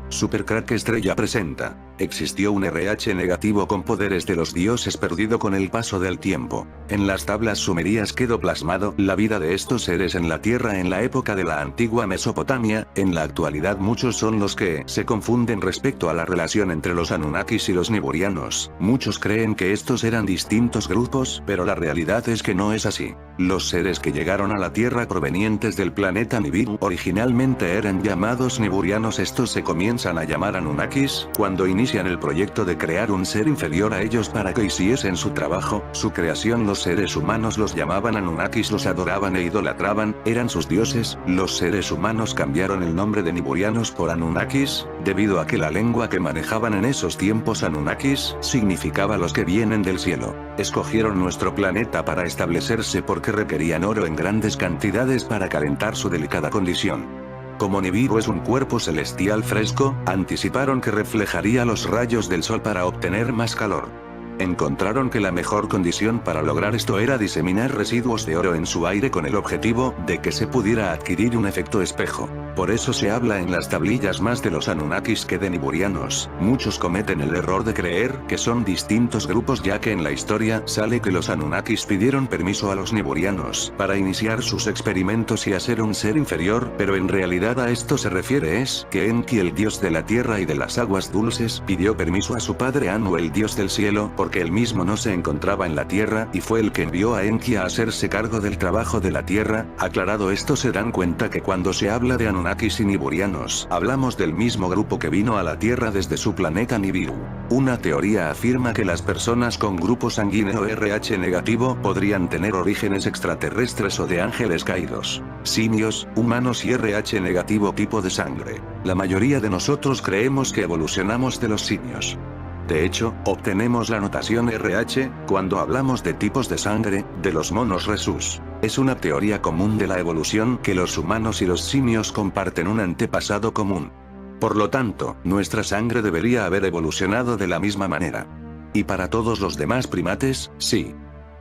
Supercrack Estrella presenta. Existió un RH negativo con poderes de los dioses perdido con el paso del tiempo. En las tablas sumerias quedó plasmado la vida de estos seres en la tierra en la época de la antigua Mesopotamia. En la actualidad muchos son los que se confunden respecto a la relación entre los Anunnakis y los Niburianos. Muchos creen que estos eran distintos grupos, pero la realidad es que no es así. Los seres que llegaron a la tierra provenientes del planeta Nibiru originalmente eran llamados Niburianos. Estos se comienzan a llamar Anunnakis cuando inician el proyecto de crear un ser inferior a ellos para que hiciesen su trabajo, su creación. Los seres humanos los llamaban Anunnakis, los adoraban e idolatraban, eran sus dioses. Los seres humanos cambiaron el nombre de Niburianos por Anunnakis, debido a que la lengua que manejaban en esos tiempos Anunnakis significaba los que vienen del cielo. Escogieron nuestro planeta para establecerse porque requerían oro en grandes cantidades para calentar su delicada condición. Como Nibiru es un cuerpo celestial fresco, anticiparon que reflejaría los rayos del sol para obtener más calor. Encontraron que la mejor condición para lograr esto era diseminar residuos de oro en su aire con el objetivo de que se pudiera adquirir un efecto espejo. Por eso se habla en las tablillas más de los Anunnakis que de Niburianos. Muchos cometen el error de creer que son distintos grupos, ya que en la historia sale que los Anunnakis pidieron permiso a los Niburianos para iniciar sus experimentos y hacer un ser inferior, pero en realidad a esto se refiere es que Enki, el dios de la tierra y de las aguas dulces, pidió permiso a su padre Anu, el dios del cielo, porque él mismo no se encontraba en la tierra y fue el que envió a Enki a hacerse cargo del trabajo de la tierra. Aclarado esto, se dan cuenta que cuando se habla de Anunnakis y Niburianos, hablamos del mismo grupo que vino a la tierra desde su planeta Nibiru. Una teoría afirma que las personas con grupo sanguíneo RH negativo podrían tener orígenes extraterrestres o de ángeles caídos, simios, humanos y RH negativo tipo de sangre. La mayoría de nosotros creemos que evolucionamos de los simios. De hecho, obtenemos la notación RH cuando hablamos de tipos de sangre de los monos rhesus. Es una teoría común de la evolución que los humanos y los simios comparten un antepasado común. Por lo tanto, nuestra sangre debería haber evolucionado de la misma manera. Y para todos los demás primates, sí.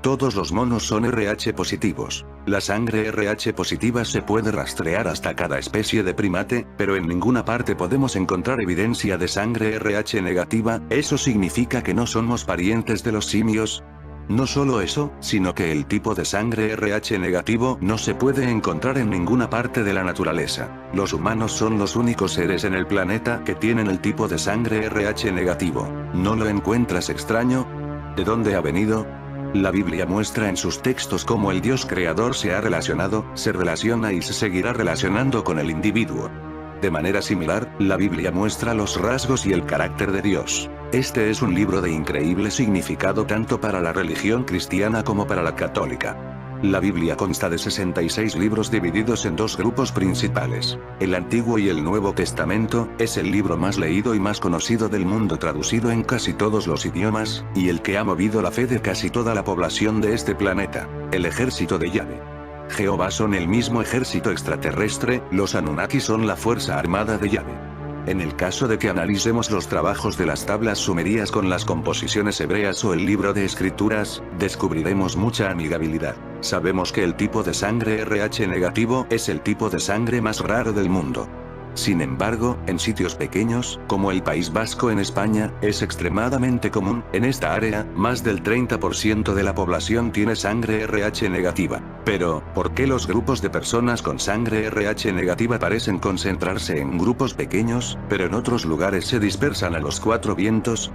Todos los monos son RH positivos. La sangre RH positiva se puede rastrear hasta cada especie de primate, pero en ninguna parte podemos encontrar evidencia de sangre RH negativa. ¿Eso significa que no somos parientes de los simios? No solo eso, sino que el tipo de sangre RH negativo no se puede encontrar en ninguna parte de la naturaleza. Los humanos son los únicos seres en el planeta que tienen el tipo de sangre RH negativo. ¿No lo encuentras extraño? ¿De dónde ha venido? La Biblia muestra en sus textos cómo el Dios creador se ha relacionado, se relaciona y se seguirá relacionando con el individuo. De manera similar, la Biblia muestra los rasgos y el carácter de Dios. Este es un libro de increíble significado tanto para la religión cristiana como para la católica. La Biblia consta de 66 libros divididos en dos grupos principales. El Antiguo y el Nuevo Testamento es el libro más leído y más conocido del mundo, traducido en casi todos los idiomas, y el que ha movido la fe de casi toda la población de este planeta. El ejército de Yahvé. Jehová son el mismo ejército extraterrestre, los Anunnaki son la fuerza armada de Yahvé. En el caso de que analicemos los trabajos de las tablas sumerias con las composiciones hebreas o el libro de escrituras, descubriremos mucha amigabilidad. Sabemos que el tipo de sangre RH negativo es el tipo de sangre más raro del mundo. Sin embargo, en sitios pequeños, como el País Vasco en España, es extremadamente común. En esta área, más del 30% de la población tiene sangre RH negativa. Pero, ¿por qué los grupos de personas con sangre RH negativa parecen concentrarse en grupos pequeños, pero en otros lugares se dispersan a los cuatro vientos?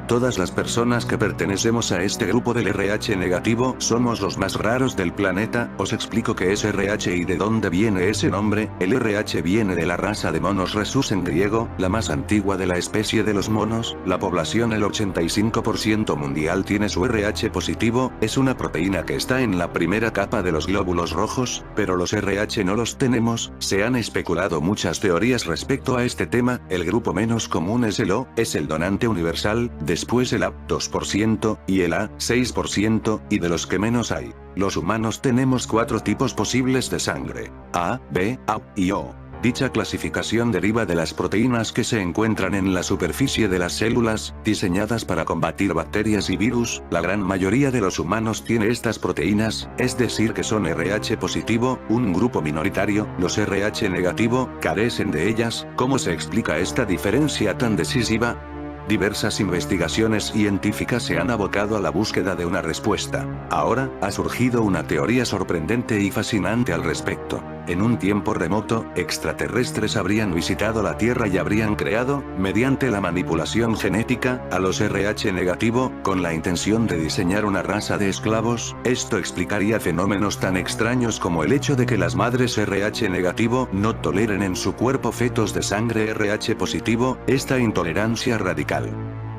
Todas las personas que pertenecemos a este grupo del RH negativo somos los más raros del planeta. Os explico qué es RH y de dónde viene ese nombre. El RH viene de la raza de monos rhesus en griego, la más antigua de la especie de los monos. La población, el 85% mundial, tiene su RH positivo. Es una proteína que está en la primera capa de los glóbulos rojos, pero los RH no los tenemos. Se han especulado muchas teorías respecto a este tema. El grupo menos común es el O, es el donante universal. Después el A, 2%, y el A, 6%, y de los que menos hay. Los humanos tenemos 4 tipos posibles de sangre: A, B, A y O. Dicha clasificación deriva de las proteínas que se encuentran en la superficie de las células, diseñadas para combatir bacterias y virus. La gran mayoría de los humanos tiene estas proteínas, es decir que son RH positivo, un grupo minoritario, los RH negativo, carecen de ellas. ¿Cómo se explica esta diferencia tan decisiva? Diversas investigaciones científicas se han abocado a la búsqueda de una respuesta. Ahora, ha surgido una teoría sorprendente y fascinante al respecto. En un tiempo remoto, extraterrestres habrían visitado la Tierra y habrían creado, mediante la manipulación genética, a los RH negativo, con la intención de diseñar una raza de esclavos. Esto explicaría fenómenos tan extraños como el hecho de que las madres RH negativo no toleren en su cuerpo fetos de sangre RH positivo, esta intolerancia radical,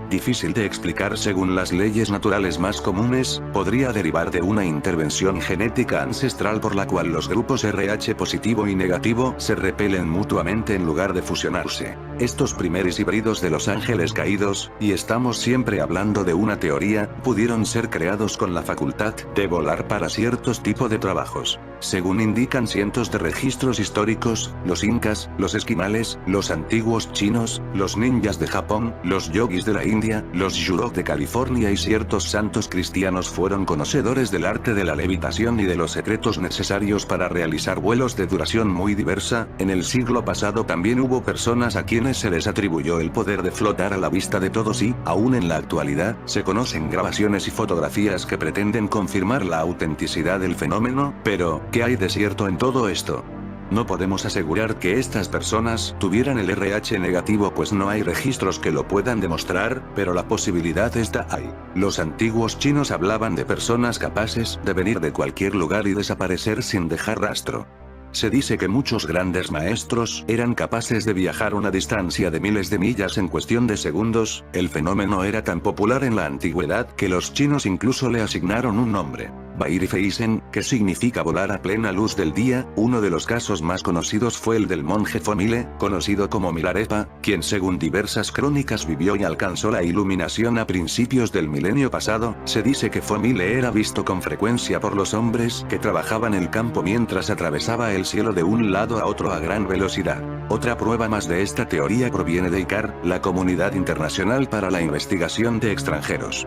difícil de explicar según las leyes naturales más comunes, podría derivar de una intervención genética ancestral por la cual los grupos RH positivo y negativo se repelen mutuamente en lugar de fusionarse. Estos primeros híbridos de los ángeles caídos, y estamos siempre hablando de una teoría, pudieron ser creados con la facultad de volar para ciertos tipos de trabajos. Según indican cientos de registros históricos, los incas, los esquimales, los antiguos chinos, los ninjas de Japón, los yogis de la India, los yurok de California y ciertos santos cristianos fueron conocedores del arte de la levitación y de los secretos necesarios para realizar vuelos de duración muy diversa. En el siglo pasado también hubo personas a quienes se les atribuyó el poder de flotar a la vista de todos y, aún en la actualidad, se conocen grabaciones y fotografías que pretenden confirmar la autenticidad del fenómeno. Pero, ¿qué hay de cierto en todo esto? No podemos asegurar que estas personas tuvieran el RH negativo, pues no hay registros que lo puedan demostrar, pero la posibilidad está ahí. Los antiguos chinos hablaban de personas capaces de venir de cualquier lugar y desaparecer sin dejar rastro. Se dice que muchos grandes maestros eran capaces de viajar una distancia de miles de millas en cuestión de segundos. El fenómeno era tan popular en la antigüedad que los chinos incluso le asignaron un nombre: Bairifeisen, que significa volar a plena luz del día. Uno de los casos más conocidos fue el del monje Fomile, conocido como Milarepa, quien según diversas crónicas vivió y alcanzó la iluminación a principios del milenio pasado. Se dice que Fomile era visto con frecuencia por los hombres que trabajaban el campo mientras atravesaba el cielo de un lado a otro a gran velocidad. Otra prueba más de esta teoría proviene de ICAR, la Comunidad Internacional para la Investigación de Extranjeros.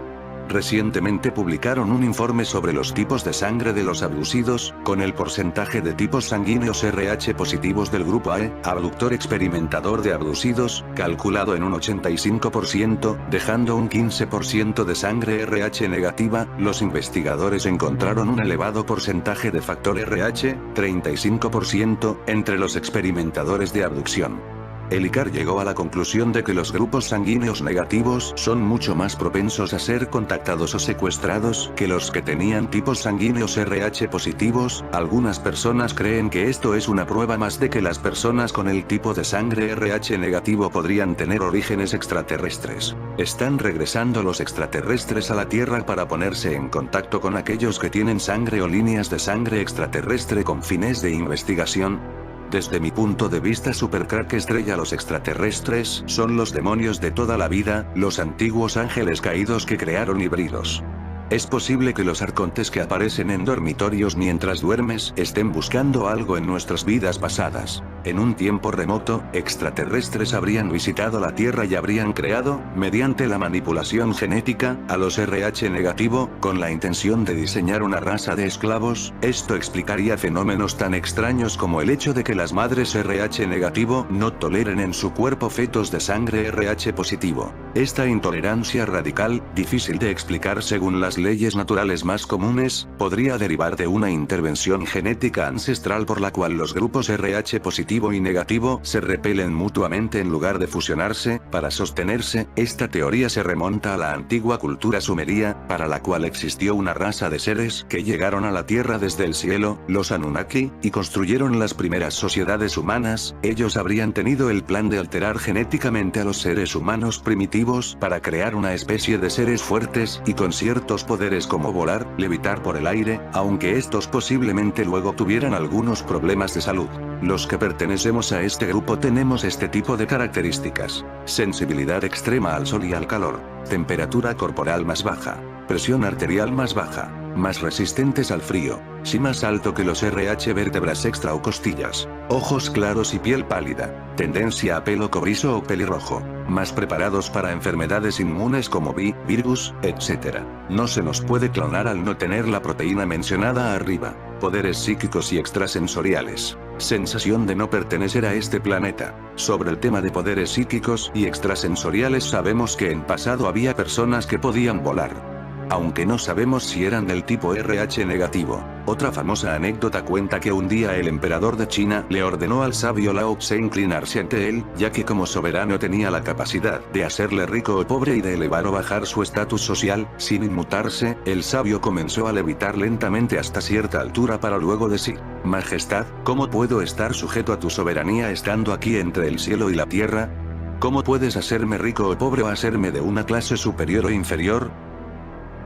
Recientemente publicaron un informe sobre los tipos de sangre de los abducidos, con el porcentaje de tipos sanguíneos RH positivos del grupo AE, abductor experimentador de abducidos, calculado en un 85%, dejando un 15% de sangre RH negativa. Los investigadores encontraron un elevado porcentaje de factor RH, 35%, entre los experimentadores de abducción. El ICAR llegó a la conclusión de que los grupos sanguíneos negativos son mucho más propensos a ser contactados o secuestrados que los que tenían tipos sanguíneos RH positivos. Algunas personas creen que esto es una prueba más de que las personas con el tipo de sangre RH negativo podrían tener orígenes extraterrestres. ¿Están regresando los extraterrestres a la Tierra para ponerse en contacto con aquellos que tienen sangre o líneas de sangre extraterrestre con fines de investigación? Desde mi punto de vista, Supercrack estrella, los extraterrestres son los demonios de toda la vida, los antiguos ángeles caídos que crearon híbridos. Es posible que los arcontes que aparecen en dormitorios mientras duermes estén buscando algo en nuestras vidas pasadas. En un tiempo remoto, extraterrestres habrían visitado la Tierra y habrían creado, mediante la manipulación genética, a los RH negativo, con la intención de diseñar una raza de esclavos. Esto explicaría fenómenos tan extraños como el hecho de que las madres RH negativo no toleren en su cuerpo fetos de sangre RH positivo. Esta intolerancia radical, difícil de explicar según las leyes naturales más comunes, podría derivar de una intervención genética ancestral por la cual los grupos RH positivo y negativo se repelen mutuamente en lugar de fusionarse. Para sostenerse, esta teoría se remonta a la antigua cultura sumeria, para la cual existió una raza de seres que llegaron a la Tierra desde el cielo, los Anunnaki, y construyeron las primeras sociedades humanas. Ellos habrían tenido el plan de alterar genéticamente a los seres humanos primitivos para crear una especie de seres fuertes y con ciertos poderes como volar, levitar por el aire, aunque estos posiblemente luego tuvieran algunos problemas de salud. Los que pertenecemos a este grupo tenemos este tipo de características: sensibilidad extrema al sol y al calor, temperatura corporal más baja, presión arterial más baja, más resistentes al frío, sí más alto que los RH, vértebras extra o costillas, ojos claros y piel pálida, tendencia a pelo cobrizo o pelirrojo, más preparados para enfermedades inmunes como virus, etc. No se nos puede clonar al no tener la proteína mencionada arriba. Poderes psíquicos y extrasensoriales. Sensación de no pertenecer a este planeta. Sobre el tema de poderes psíquicos y extrasensoriales sabemos que en pasado había personas que podían volar. Aunque no sabemos si eran del tipo RH negativo. Otra famosa anécdota cuenta que un día el emperador de China le ordenó al sabio Lao Tse inclinarse ante él, ya que como soberano tenía la capacidad de hacerle rico o pobre y de elevar o bajar su estatus social. Sin inmutarse, el sabio comenzó a levitar lentamente hasta cierta altura para luego decir: Majestad, ¿cómo puedo estar sujeto a tu soberanía estando aquí entre el cielo y la tierra? ¿Cómo puedes hacerme rico o pobre o hacerme de una clase superior o inferior?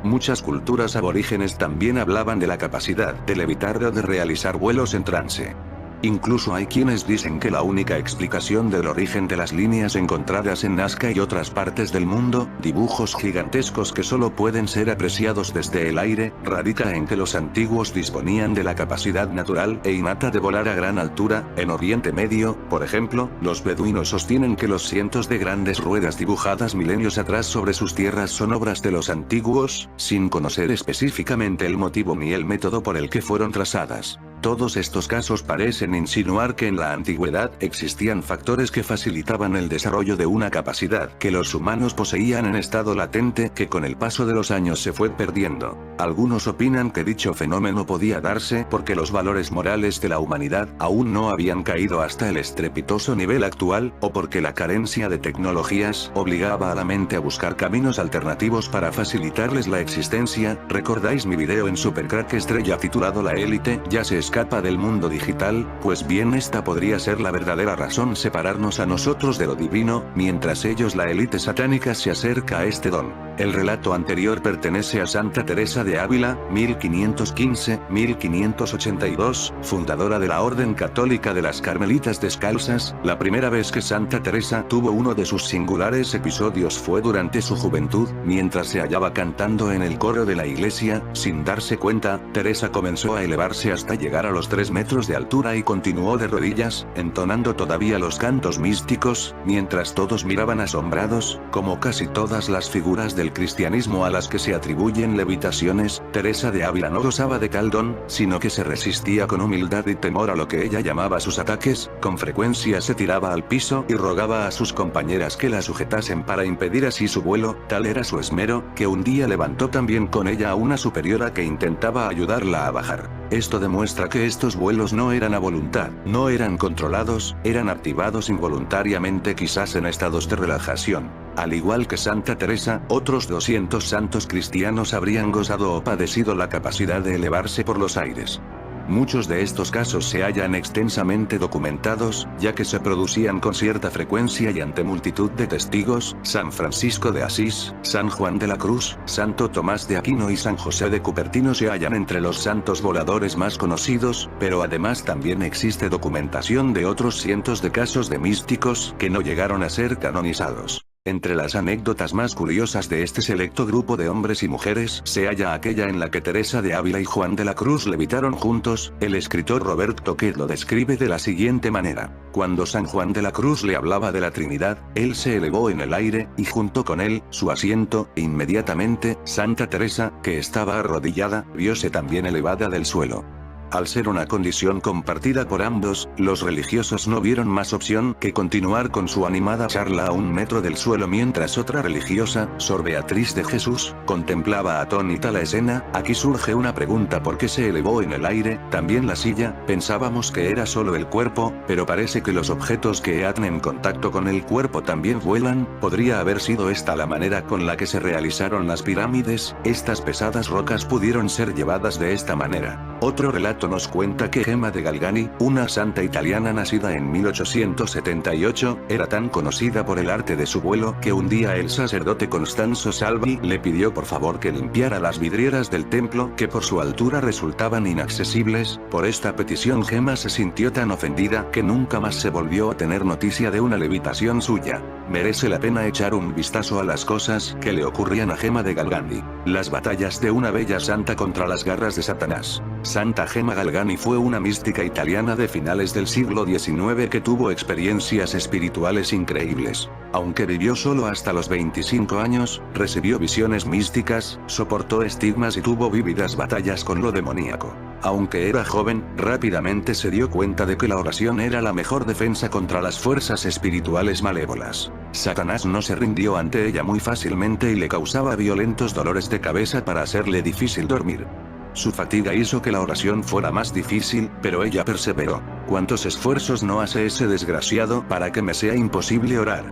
Muchas culturas aborígenes también hablaban de la capacidad de levitar o de realizar vuelos en trance. Incluso hay quienes dicen que la única explicación del origen de las líneas encontradas en Nazca y otras partes del mundo, dibujos gigantescos que solo pueden ser apreciados desde el aire, radica en que los antiguos disponían de la capacidad natural e innata de volar a gran altura. En Oriente Medio, por ejemplo, los beduinos sostienen que los cientos de grandes ruedas dibujadas milenios atrás sobre sus tierras son obras de los antiguos, sin conocer específicamente el motivo ni el método por el que fueron trazadas. Todos estos casos parecen insinuar que en la antigüedad existían factores que facilitaban el desarrollo de una capacidad que los humanos poseían en estado latente que con el paso de los años se fue perdiendo. Algunos opinan que dicho fenómeno podía darse porque los valores morales de la humanidad aún no habían caído hasta el estrepitoso nivel actual, o porque la carencia de tecnologías obligaba a la mente a buscar caminos alternativos para facilitarles la existencia. ¿Recordáis mi video en Supercrack Estrella titulado La élite ya se escapa del mundo digital? Pues bien, esta podría ser la verdadera razón: separarnos a nosotros de lo divino, mientras ellos, la élite satánica, se acerca a este don. El relato anterior pertenece a Santa Teresa de Ávila, 1515-1582, fundadora de la Orden Católica de las Carmelitas Descalzas. La primera vez que Santa Teresa tuvo uno de sus singulares episodios fue durante su juventud, mientras se hallaba cantando en el coro de la iglesia. Sin darse cuenta, Teresa comenzó a elevarse hasta llegar a los 3 metros de altura y continuó de rodillas, entonando todavía los cantos místicos, mientras todos miraban asombrados. Como casi todas las figuras del cristianismo a las que se atribuyen levitaciones, Teresa de Ávila no gozaba de tal don, sino que se resistía con humildad y temor a lo que ella llamaba sus ataques. Con frecuencia se tiraba al piso y rogaba a sus compañeras que la sujetasen para impedir así su vuelo. Tal era su esmero, que un día levantó también con ella a una superiora que intentaba ayudarla a bajar. Esto demuestra que estos vuelos no eran a voluntad, no eran controlados, eran activados involuntariamente, quizás en estados de relajación. Al igual que Santa Teresa, otros 200 santos cristianos habrían gozado o padecido la capacidad de elevarse por los aires. Muchos de estos casos se hallan extensamente documentados, ya que se producían con cierta frecuencia y ante multitud de testigos. San Francisco de Asís, San Juan de la Cruz, Santo Tomás de Aquino y San José de Cupertino se hallan entre los santos voladores más conocidos, pero además también existe documentación de otros cientos de casos de místicos que no llegaron a ser canonizados. Entre las anécdotas más curiosas de este selecto grupo de hombres y mujeres se halla aquella en la que Teresa de Ávila y Juan de la Cruz levitaron juntos. El escritor Robert Toquet lo describe de la siguiente manera: cuando San Juan de la Cruz le hablaba de la Trinidad, él se elevó en el aire, y junto con él, su asiento, e inmediatamente, Santa Teresa, que estaba arrodillada, vióse también elevada del suelo. Al ser una condición compartida por ambos, los religiosos no vieron más opción que continuar con su animada charla a 1 metro del suelo mientras otra religiosa, Sor Beatriz de Jesús, contemplaba atónita la escena. Aquí surge una pregunta: ¿por qué se elevó en el aire? También la silla. Pensábamos que era solo el cuerpo, pero parece que los objetos que entran en contacto con el cuerpo también vuelan. ¿Podría haber sido esta la manera con la que se realizaron las pirámides? Estas pesadas rocas pudieron ser llevadas de esta manera. Otro relato nos cuenta que Gemma de Galgani, una santa italiana nacida en 1878, era tan conocida por el arte de su vuelo que un día el sacerdote Constanzo Salvi le pidió por favor que limpiara las vidrieras del templo que por su altura resultaban inaccesibles. Por esta petición Gemma se sintió tan ofendida que nunca más se volvió a tener noticia de una levitación suya. Merece la pena echar un vistazo a las cosas que le ocurrían a Gemma de Galgani. Las batallas de una bella santa contra las garras de Satanás. Santa Gemma Galgani fue una mística italiana de finales del siglo XIX que tuvo experiencias espirituales increíbles. Aunque vivió solo hasta los 25 años, recibió visiones místicas, soportó estigmas y tuvo vívidas batallas con lo demoníaco. Aunque era joven, rápidamente se dio cuenta de que la oración era la mejor defensa contra las fuerzas espirituales malévolas. Satanás no se rindió ante ella muy fácilmente y le causaba violentos dolores de cabeza para hacerle difícil dormir. Su fatiga hizo que la oración fuera más difícil, pero ella perseveró. ¿Cuántos esfuerzos no hace ese desgraciado para que me sea imposible orar?,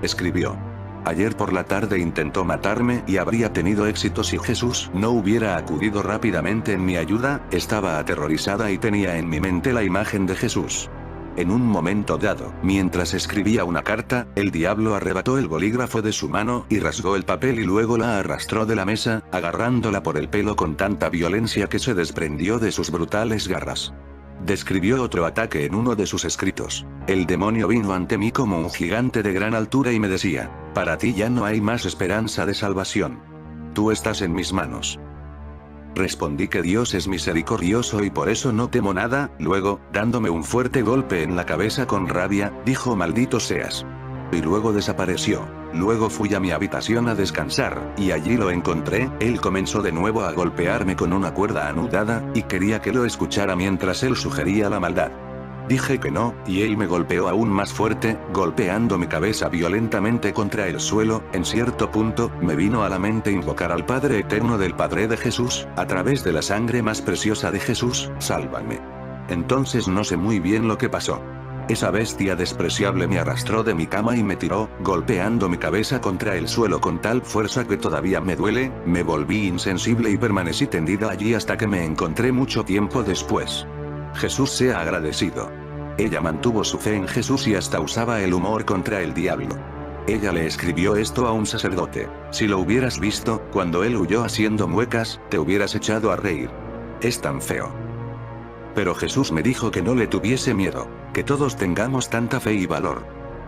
escribió. Ayer por la tarde intentó matarme y habría tenido éxito si Jesús no hubiera acudido rápidamente en mi ayuda. Estaba aterrorizada y tenía en mi mente la imagen de Jesús. En un momento dado, mientras escribía una carta, el diablo arrebató el bolígrafo de su mano y rasgó el papel y luego la arrastró de la mesa, agarrándola por el pelo con tanta violencia que se desprendió de sus brutales garras. Describió otro ataque en uno de sus escritos. El demonio vino ante mí como un gigante de gran altura y me decía: para ti ya no hay más esperanza de salvación. Tú estás en mis manos. Respondí que Dios es misericordioso y por eso no temo nada. Luego, dándome un fuerte golpe en la cabeza con rabia, dijo: maldito seas. Y luego desapareció. Luego fui a mi habitación a descansar, y allí lo encontré. Él comenzó de nuevo a golpearme con una cuerda anudada, y quería que lo escuchara mientras él sugería la maldad. Dije que no, y él me golpeó aún más fuerte, golpeando mi cabeza violentamente contra el suelo. En cierto punto, me vino a la mente invocar al Padre Eterno del Padre de Jesús: a través de la sangre más preciosa de Jesús, sálvame. Entonces no sé muy bien lo que pasó. Esa bestia despreciable me arrastró de mi cama y me tiró, golpeando mi cabeza contra el suelo con tal fuerza que todavía me duele. Me volví insensible y permanecí tendida allí hasta que me encontré mucho tiempo después. Jesús sea agradecido. Ella mantuvo su fe en Jesús y hasta usaba el humor contra el diablo. Ella le escribió esto a un sacerdote: si lo hubieras visto, cuando él huyó haciendo muecas, te hubieras echado a reír. Es tan feo. Pero Jesús me dijo que no le tuviese miedo, que todos tengamos tanta fe y valor.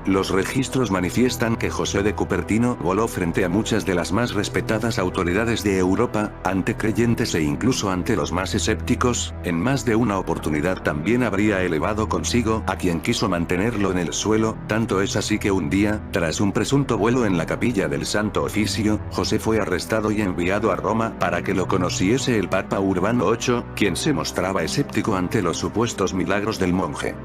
Los registros manifiestan que José de Cupertino voló frente a muchas de las más respetadas autoridades de Europa, ante creyentes e incluso ante los más escépticos. En más de una oportunidad también habría elevado consigo a quien quiso mantenerlo en el suelo. Tanto es así que un día, tras un presunto vuelo en la capilla del Santo Oficio, José fue arrestado y enviado a Roma para que lo conociese el Papa Urbano VIII, quien se mostraba escéptico ante los supuestos milagros del monje.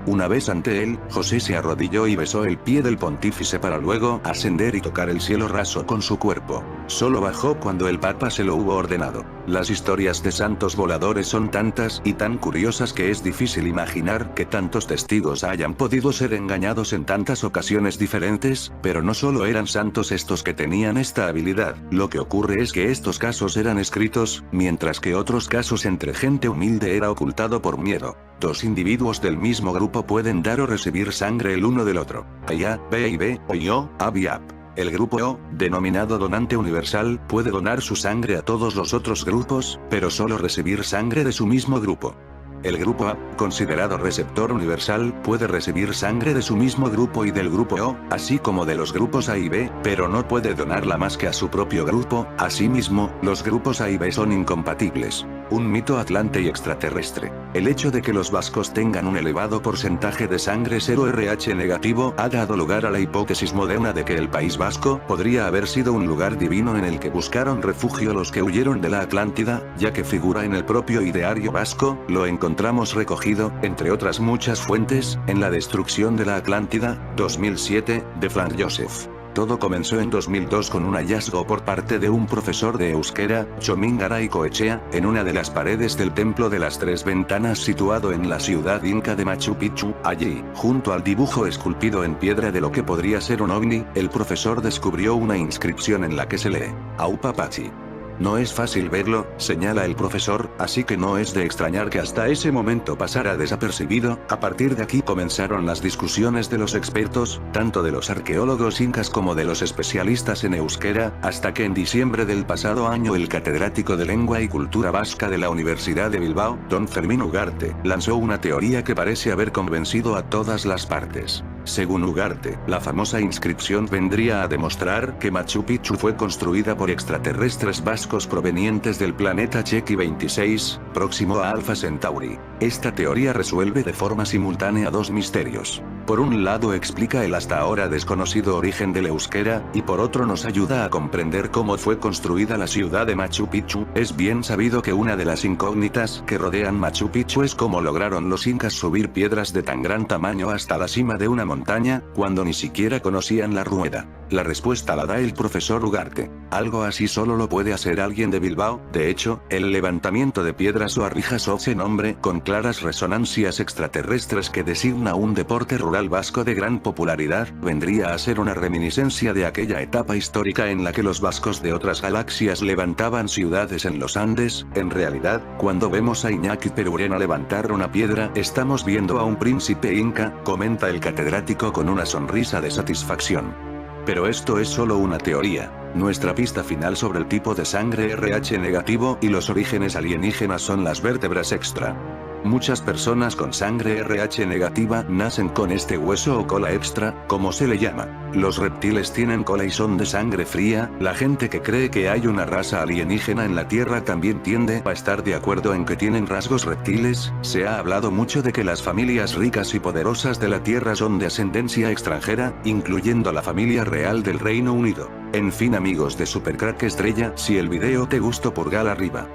Una vez ante él, José se arrodilló y besó el pie del pontífice para luego ascender y tocar el cielo raso con su cuerpo. Solo bajó cuando el Papa se lo hubo ordenado. Las historias de santos voladores son tantas y tan curiosas que es difícil imaginar que tantos testigos hayan podido ser engañados en tantas ocasiones diferentes, pero no solo eran santos estos que tenían esta habilidad. Lo que ocurre es que estos casos eran escritos, mientras que otros casos entre gente humilde era ocultado por miedo. Dos individuos del mismo grupo pueden dar o recibir sangre el uno del otro. A, B y B, o yo, A y A. El grupo O, denominado donante universal, puede donar su sangre a todos los otros grupos, pero solo recibir sangre de su mismo grupo. El grupo A, considerado receptor universal, puede recibir sangre de su mismo grupo y del grupo O, así como de los grupos A y B, pero no puede donarla más que a su propio grupo. Asimismo, los grupos A y B son incompatibles. Un mito atlante y extraterrestre. El hecho de que los vascos tengan un elevado porcentaje de sangre 0 Rh negativo ha dado lugar a la hipótesis moderna de que el País Vasco podría haber sido un lugar divino en el que buscaron refugio los que huyeron de la Atlántida, ya que figura en el propio ideario vasco. Lo encontramos recogido, entre otras muchas fuentes, en La destrucción de la Atlántida, 2007, de Frank Joseph. Todo comenzó en 2002 con un hallazgo por parte de un profesor de euskera, Txomin Garaikoetxea, en una de las paredes del Templo de las Tres Ventanas situado en la ciudad inca de Machu Picchu. Allí, junto al dibujo esculpido en piedra de lo que podría ser un ovni, el profesor descubrió una inscripción en la que se lee: Aupa Pachi. No es fácil verlo, señala el profesor, así que no es de extrañar que hasta ese momento pasara desapercibido. A partir de aquí comenzaron las discusiones de los expertos, tanto de los arqueólogos incas como de los especialistas en euskera, hasta que en diciembre del pasado año el catedrático de Lengua y Cultura Vasca de la Universidad de Bilbao, don Fermín Ugarte, lanzó una teoría que parece haber convencido a todas las partes. Según Ugarte, la famosa inscripción vendría a demostrar que Machu Picchu fue construida por extraterrestres vascos provenientes del planeta Chequi 26, próximo a Alpha Centauri. Esta teoría resuelve de forma simultánea dos misterios. Por un lado explica el hasta ahora desconocido origen del euskera, y por otro nos ayuda a comprender cómo fue construida la ciudad de Machu Picchu. Es bien sabido que una de las incógnitas que rodean Machu Picchu es cómo lograron los incas subir piedras de tan gran tamaño hasta la cima de una montaña, cuando ni siquiera conocían la rueda. La respuesta la da el profesor Ugarte. Algo así solo lo puede hacer alguien de Bilbao. De hecho, el levantamiento de piedras o arrijas o ese nombre con claras resonancias extraterrestres que designa un deporte rural vasco de gran popularidad, vendría a ser una reminiscencia de aquella etapa histórica en la que los vascos de otras galaxias levantaban ciudades en los Andes. En realidad, cuando vemos a Iñaki Perurena levantar una piedra, estamos viendo a un príncipe inca, comenta el catedrático con una sonrisa de satisfacción. Pero esto es solo una teoría. Nuestra pista final sobre el tipo de sangre RH negativo y los orígenes alienígenas son las vértebras extra. Muchas personas con sangre RH negativa nacen con este hueso o cola extra, como se le llama. Los reptiles tienen cola y son de sangre fría. La gente que cree que hay una raza alienígena en la Tierra también tiende a estar de acuerdo en que tienen rasgos reptiles. Se ha hablado mucho de que las familias ricas y poderosas de la Tierra son de ascendencia extranjera, incluyendo la familia real del Reino Unido. En fin amigos de Supercrack Estrella, si el video te gustó pulgar arriba.